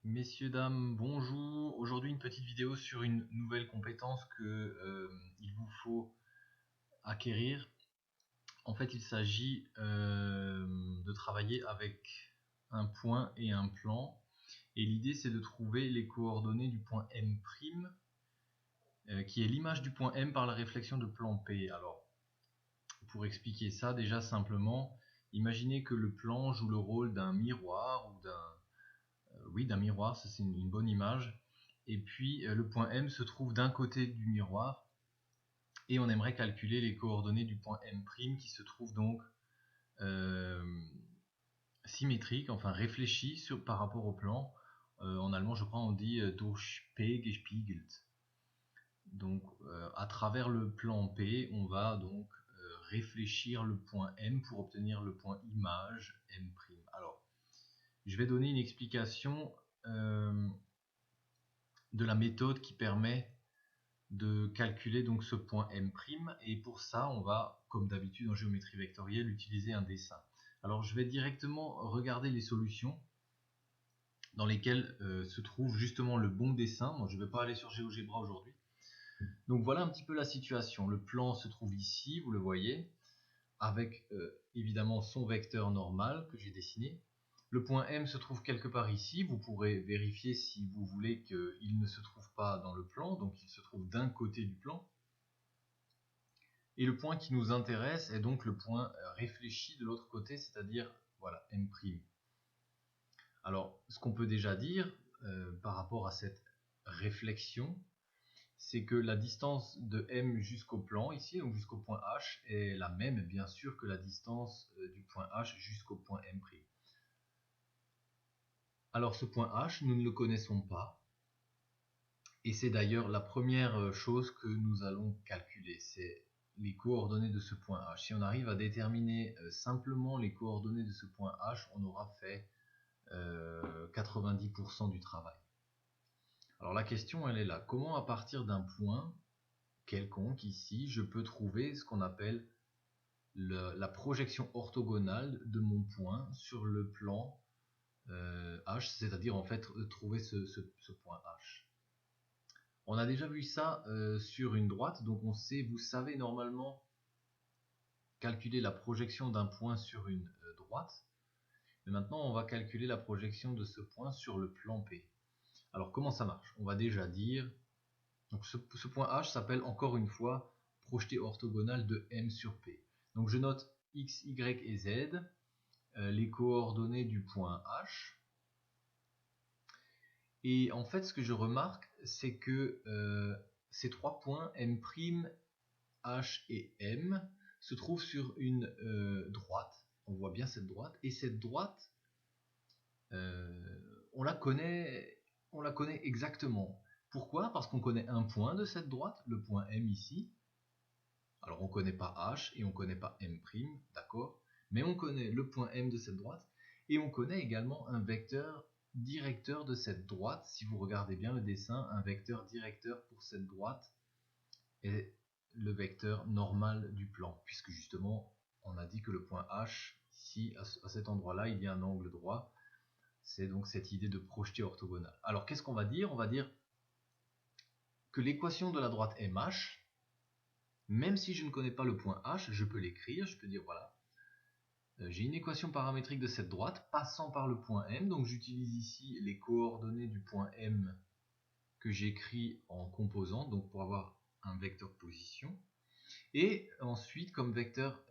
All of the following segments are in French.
Messieurs, dames, bonjour. Aujourd'hui, une petite vidéo sur une nouvelle compétence que il vous faut acquérir. En fait, il s'agit de travailler avec un point et un plan. Et l'idée, c'est de trouver les coordonnées du point M', qui est l'image du point M par la réflexion de plan P. Alors, pour expliquer ça, déjà simplement, imaginez que le plan joue le rôle d'un miroir ou d'un miroir, ça c'est une bonne image. Et puis le point M se trouve d'un côté du miroir et on aimerait calculer les coordonnées du point M' qui se trouve donc euh, symétrique, enfin réfléchi par rapport au plan. En allemand, je crois, on dit durch P gespiegelt. Donc à travers le plan P, on va donc réfléchir le point M pour obtenir le point image M'. Alors, je vais donner une explication de la méthode qui permet de calculer donc ce point M', et pour ça on va, comme d'habitude en géométrie vectorielle, utiliser un dessin. Alors je vais directement regarder les solutions dans lesquelles se trouve justement le bon dessin. Moi je ne vais pas aller sur GeoGebra aujourd'hui. Donc voilà un petit peu la situation. Le plan se trouve ici, vous le voyez, avec évidemment son vecteur normal que j'ai dessiné. Le point M se trouve quelque part ici, vous pourrez vérifier si vous voulez qu'il ne se trouve pas dans le plan, donc il se trouve d'un côté du plan. Et le point qui nous intéresse est donc le point réfléchi de l'autre côté, c'est-à-dire voilà, M'. Alors, ce qu'on peut déjà dire par rapport à cette réflexion, c'est que la distance de M jusqu'au plan, ici, donc jusqu'au point H, est la même, bien sûr, que la distance du point H jusqu'au point M'. Alors, ce point H, nous ne le connaissons pas, et c'est d'ailleurs la première chose que nous allons calculer, c'est les coordonnées de ce point H. Si on arrive à déterminer simplement les coordonnées de ce point H, on aura fait 90% du travail. Alors la question, elle est là. Comment, à partir d'un point quelconque ici, je peux trouver ce qu'on appelle la projection orthogonale de mon point sur le plan H, c'est-à-dire en fait trouver ce point H. On a déjà vu ça sur une droite, donc on sait, vous savez normalement calculer la projection d'un point sur une droite. Mais maintenant, on va calculer la projection de ce point sur le plan P. Alors, comment ça marche? On va déjà dire, donc ce point H s'appelle encore une fois projeté orthogonal de M sur P. Donc, je note X, Y et Z, les coordonnées du point H. Et en fait, ce que je remarque, c'est que ces trois points, M', H et M, se trouvent sur une droite. On voit bien cette droite. Et cette droite, on la connaît exactement. Pourquoi? Parce qu'on connaît un point de cette droite, le point M ici. Alors on ne connaît pas H et on ne connaît pas M', d'accord? Mais on connaît le point M de cette droite. Et on connaît également un vecteur directeur de cette droite. Si vous regardez bien le dessin, un vecteur directeur pour cette droite est le vecteur normal du plan, puisque justement on a dit que le point H, ici à cet endroit là, il y a un angle droit. C'est donc cette idée de projeté orthogonal. Alors qu'est-ce qu'on va dire? On va dire que l'équation de la droite MH, même si je ne connais pas le point H, je peux l'écrire, je peux dire voilà, j'ai une équation paramétrique de cette droite passant par le point M, donc j'utilise ici les coordonnées du point M que j'écris en composant, donc pour avoir un vecteur position. Et ensuite, comme vecteur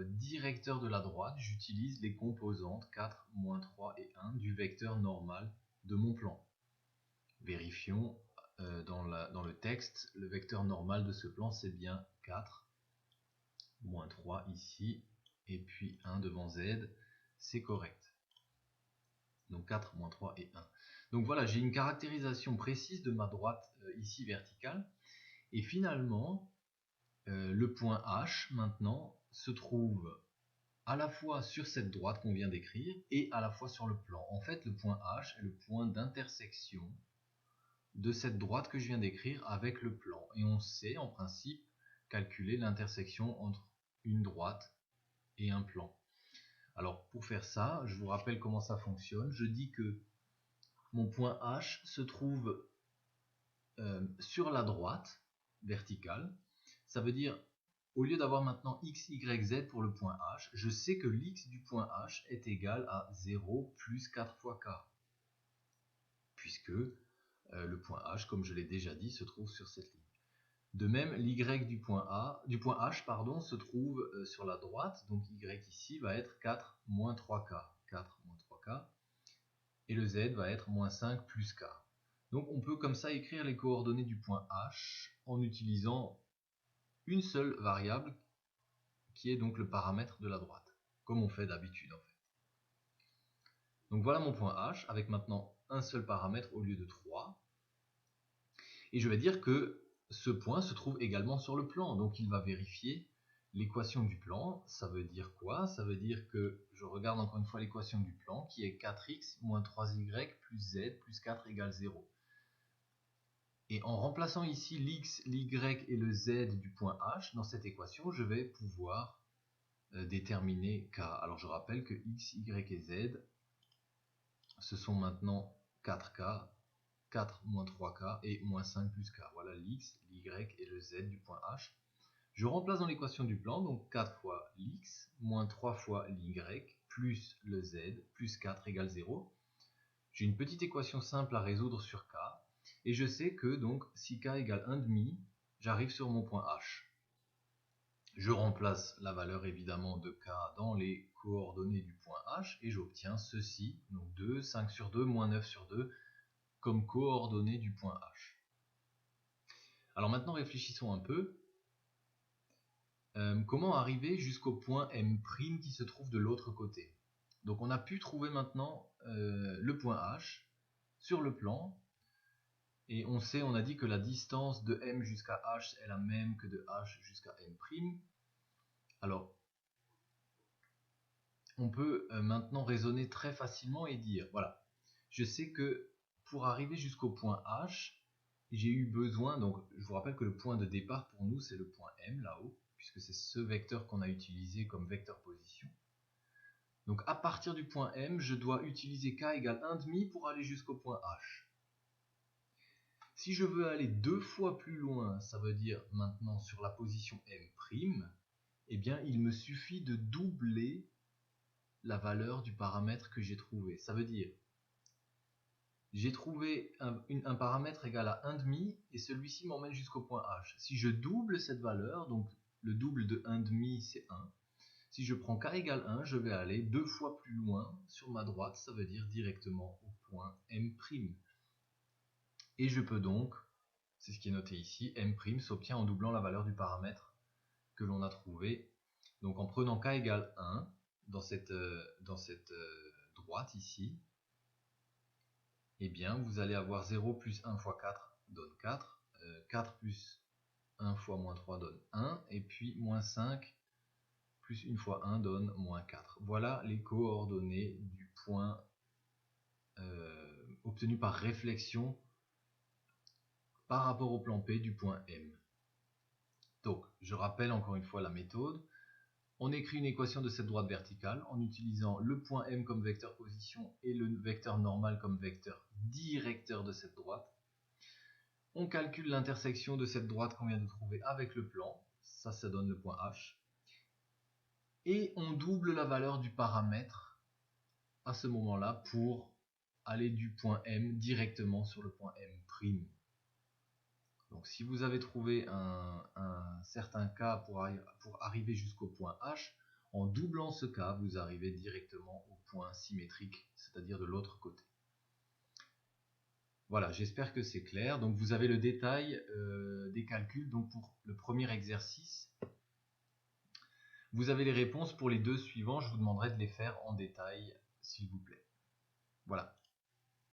directeur de la droite, j'utilise les composantes 4, moins 3 et 1 du vecteur normal de mon plan. Vérifions dans le texte, le vecteur normal de ce plan, c'est bien 4, moins 3 ici, et puis 1 devant Z, c'est correct. Donc 4, moins 3 et 1. Donc voilà, j'ai une caractérisation précise de ma droite ici verticale. Et finalement, le point H, maintenant, se trouve à la fois sur cette droite qu'on vient d'écrire et à la fois sur le plan. En fait, le point H est le point d'intersection de cette droite que je viens d'écrire avec le plan. Et on sait, en principe, calculer l'intersection entre une droite et un plan. Alors, pour faire ça, je vous rappelle comment ça fonctionne. Je dis que mon point H se trouve sur la droite verticale. Ça veut dire, au lieu d'avoir maintenant x, y, z pour le point H, je sais que l'x du point H est égal à 0 plus 4 fois k. Puisque le point H, comme je l'ai déjà dit, se trouve sur cette ligne. De même, l'y du point H se trouve sur la droite, donc y ici va être 4 moins 3k. 4 moins 3k. Et le z va être moins 5 plus k. Donc on peut comme ça écrire les coordonnées du point H en utilisant une seule variable qui est donc le paramètre de la droite, comme on fait d'habitude en fait. Donc voilà mon point H avec maintenant un seul paramètre au lieu de 3. Et je vais dire que ce point se trouve également sur le plan, donc il va vérifier l'équation du plan. Ça veut dire quoi? Ça veut dire que je regarde encore une fois l'équation du plan qui est 4x moins 3y plus z plus 4 égale 0. Et en remplaçant ici l'x, l'y et le z du point H dans cette équation, je vais pouvoir déterminer k. Alors je rappelle que x, y et z, ce sont maintenant 4k, 4 moins 3k et moins 5 plus k. Voilà l'x, l'y et le z du point H. Je remplace dans l'équation du plan, donc 4 fois l'x, moins 3 fois l'y, plus le z, plus 4 égale 0. J'ai une petite équation simple à résoudre sur k, et je sais que donc si k égale 1,5, j'arrive sur mon point H. Je remplace la valeur évidemment de k dans les coordonnées du point H, et j'obtiens ceci, donc 2, 5 sur 2, moins 9 sur 2, comme coordonnées du point H. Alors maintenant réfléchissons un peu. Comment arriver jusqu'au point M' qui se trouve de l'autre côté? Donc on a pu trouver maintenant le point H sur le plan, et on a dit que la distance de M jusqu'à H est la même que de H jusqu'à M'. Alors on peut maintenant raisonner très facilement et dire, voilà, je sais que pour arriver jusqu'au point H, j'ai eu besoin, donc je vous rappelle que le point de départ pour nous c'est le point M là-haut, puisque c'est ce vecteur qu'on a utilisé comme vecteur position. Donc à partir du point M, je dois utiliser k égale 1,5 pour aller jusqu'au point H. Si je veux aller 2 fois plus loin, ça veut dire maintenant sur la position M', eh bien il me suffit de doubler la valeur du paramètre que j'ai trouvé. Ça veut dire, j'ai trouvé un paramètre égal à 1,5 et celui-ci m'emmène jusqu'au point H. Si je double cette valeur, donc le double de 1,5 c'est 1, si je prends k égale 1, je vais aller 2 fois plus loin sur ma droite, ça veut dire directement au point M'. Et je peux donc, c'est ce qui est noté ici, M' s'obtient en doublant la valeur du paramètre que l'on a trouvé. Donc en prenant k égale 1 dans cette droite ici, eh bien vous allez avoir 0 plus 1 fois 4 donne 4, 4 plus 1 fois moins 3 donne 1, et puis moins 5 plus 1 fois 1 donne moins 4. Voilà les coordonnées du point obtenues par réflexion par rapport au plan P du point M. Donc, je rappelle encore une fois la méthode. On écrit une équation de cette droite verticale en utilisant le point M comme vecteur position et le vecteur normal comme vecteur directeur de cette droite. On calcule l'intersection de cette droite qu'on vient de trouver avec le plan. Ça donne le point H. Et on double la valeur du paramètre à ce moment-là pour aller du point M directement sur le point M'. Donc si vous avez trouvé un certain k pour arriver jusqu'au point H, en doublant ce k, vous arrivez directement au point symétrique, c'est-à-dire de l'autre côté. Voilà, j'espère que c'est clair. Donc vous avez le détail des calculs. Donc pour le premier exercice, vous avez les réponses pour les deux suivants. Je vous demanderai de les faire en détail, s'il vous plaît. Voilà.